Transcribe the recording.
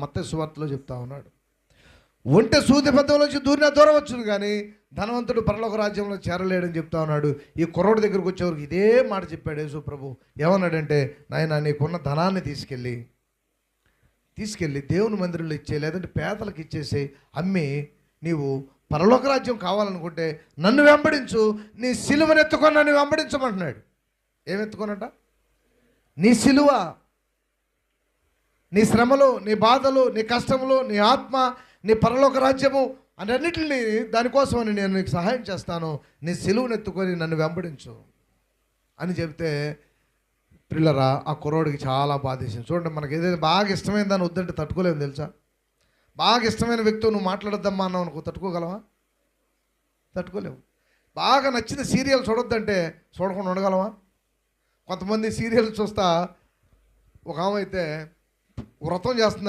మత్తయి సువార్తలో చెప్తా ఉన్నాడు. ఒంటె సూది పెద్దలోంచి దూరినా దూరవచ్చును కానీ ధనవంతుడు పరలోక రాజ్యంలో చేరలేడని చెప్తా ఉన్నాడు. ఈ కుర్రోడి దగ్గరకు వచ్చేవరకు ఇదే మాట చెప్పాడు యేసు ప్రభు. ఏమన్నాడంటే, నాయనా నీకున్న ధనాన్ని తీసుకెళ్ళి దేవుని మందిరంలో ఇచ్చే, లేదంటే పేదలకు ఇచ్చేసి అమ్మి నీవు పరలోక రాజ్యం కావాలనుకుంటే నన్ను వెంబడించు, నీ సిలువను ఎత్తుకొని నన్ను వెంబడించమంటున్నాడు. ఏమెత్తుకోనట? నీ సిలువ, నీ శ్రమలు, నీ బాధలు, నీ కష్టములు, నీ ఆత్మ, నీ పరలోక రాజ్యము అన్నిటిని దానికోసమని నేను నీకు సహాయం చేస్తాను, నీ సిలువను ఎత్తుకొని నన్ను వెంబడించు అని చెబితే పిల్లరా ఆ కుర్రోడికి చాలా బాధేసింది. చూడండి, మనకి ఏదైతే బాగా ఇష్టమైన దాన్ని వద్దంటే తట్టుకోలేము తెలుసా. బాగా ఇష్టమైన వ్యక్తితో నువ్వు మాట్లాడొద్దమ్మా అన్నావు అనుకో, తట్టుకోగలవా? తట్టుకోలేవు. బాగా నచ్చిన సీరియల్ చూడొద్దంటే చూడకుండా ఉండగలవా? కొంతమంది సీరియల్ చూస్తా, ఒక ఆమె అయితే వ్రతం చేస్తుంది.